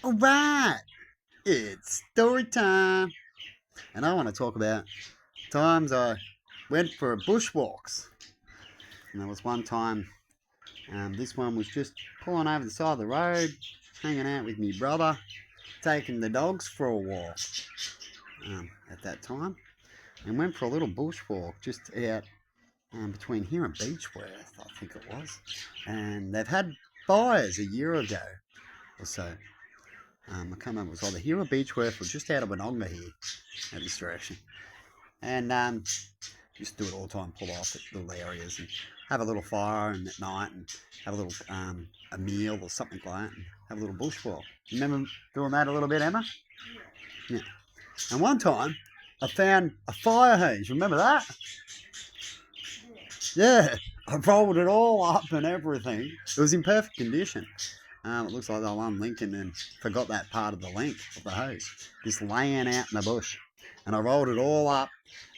All right, it's story time, and I want to talk about times I went for bushwalks. And there was one time, this one was just pulling over the side of the road, hanging out with me brother, taking the dogs for a walk at that time, and went for a little bushwalk just out between here and Beechworth, I think it was. And they've had fires a year ago or so. I can't remember, it was either here or Beechworth or just out of Wononga here at this direction. And used to do it all the time, pull off at little areas and have a little fire and at night and have a little a meal or something like that and have a little bushwalk. Remember doing that a little bit, Emma? Yeah. And one time I found a fire hose. Remember that? Yeah. I rolled it all up and everything. It was in perfect condition. It looks like they'll unlink and forgot that part of the link of the hose, just laying out in the bush. And I rolled it all up,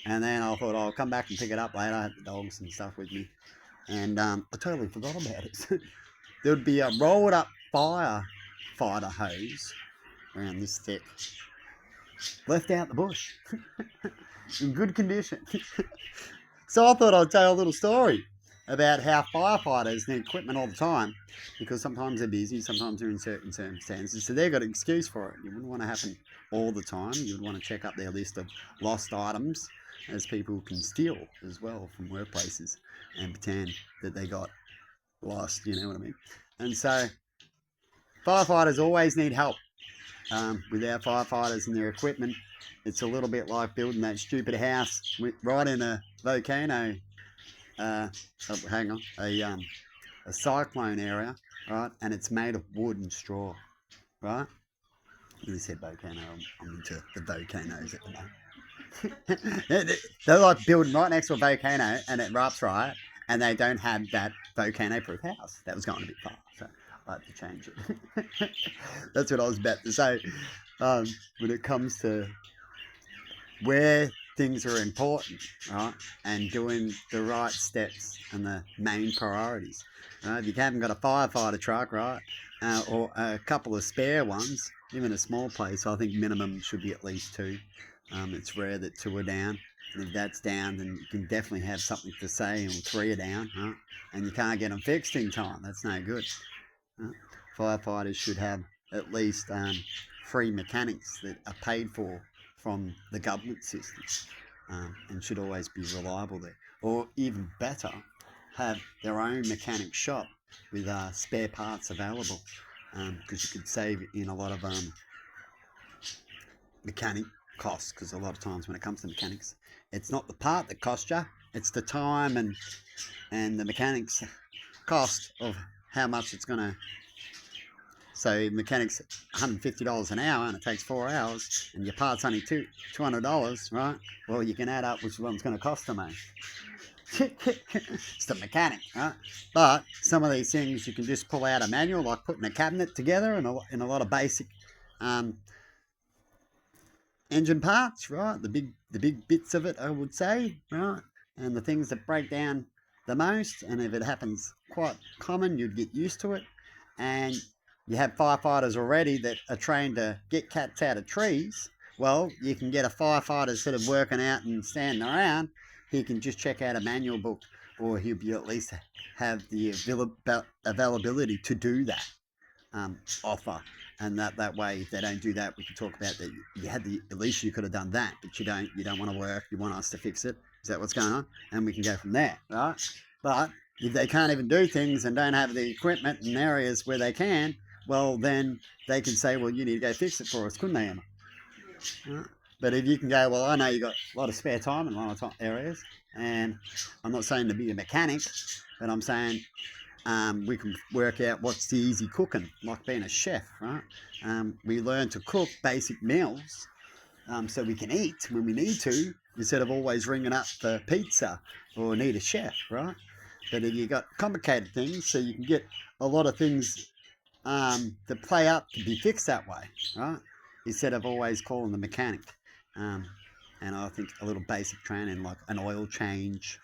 and then I thought I'll come back and pick it up later. I had the dogs and stuff with me, and I totally forgot about it. There would be a rolled up firefighter hose around this thick, left out in the bush, in good condition. So I thought I'd tell a little story about how firefighters need equipment all the time because sometimes they're busy, sometimes they're in certain circumstances. So they've got an excuse for it. You wouldn't want to happen all the time. You would want to check up their list of lost items as people can steal as well from workplaces and pretend that they got lost, you know what I mean? And so firefighters always need help. Without firefighters and their equipment, it's a little bit like building that stupid house right in a volcano. Hang on, a cyclone area, right? And it's made of wood and straw, right? You said volcano. I'm into the volcanoes at the moment. They're like building right next to a volcano, and it erupts, right? And they don't have that volcano-proof house. That was going a bit far, so I had to change it. That's what I was about to say. When it comes to where things are important, right? And doing the right steps and the main priorities. Right? If you haven't got a firefighter truck, right, or a couple of spare ones, even a small place, I think minimum should be at least two. It's rare that two are down. And if that's down, then you can definitely have something to say, and three are down, right? And you can't get them fixed in time. That's no good. Right? Firefighters should have at least free mechanics that are paid for from the government system and should always be reliable there. Or even better, have their own mechanic shop with spare parts available because you could save in a lot of mechanic costs because a lot of times when it comes to mechanics, it's not the part that costs you, it's the time and the mechanics cost of how much it's going to. So mechanics $150 an hour and it takes 4 hours and your part's only $200, right? Well, you can add up which one's going to cost the most. It's the mechanic, right? But some of these things you can just pull out a manual, like putting a cabinet together and a lot of basic engine parts, right? The big bits of it, I would say, right? And the things that break down the most. And if it happens quite common, you'd get used to it. And you have firefighters already that are trained to get cats out of trees. Well, you can get a firefighter instead of working out and standing around. He can just check out a manual book, or he'll be at least have the availability to do that offer. And that way, if they don't do that, we can talk about that. You had at least you could have done that, but you don't. You don't want to work. You want us to fix it. Is that what's going on? And we can go from there, right? But if they can't even do things and don't have the equipment in areas where they can, well, then they can say, well, you need to go fix it for us, couldn't they, Emma? Right? But if you can go, well, I know you've got a lot of spare time in a lot of areas, and I'm not saying to be a mechanic, but I'm saying we can work out what's the easy cooking, like being a chef, right? We learn to cook basic meals so we can eat when we need to, instead of always ringing up for pizza or need a chef, right? But if you got complicated things, so you can get a lot of things that play up to be fixed that way, right? Instead of always calling the mechanic. Um, and I think a little basic training like an oil change,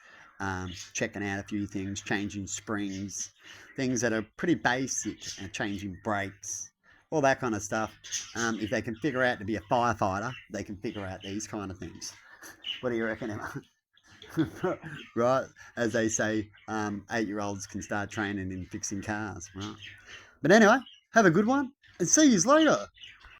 checking out a few things, changing springs, things that are pretty basic, and changing brakes, all that kind of stuff. If they can figure out to be a firefighter, they can figure out these kind of things. What do you reckon, Emma? Right, as they say, 8-year-olds can start training in fixing cars, right? But anyway, have a good one, and see you later.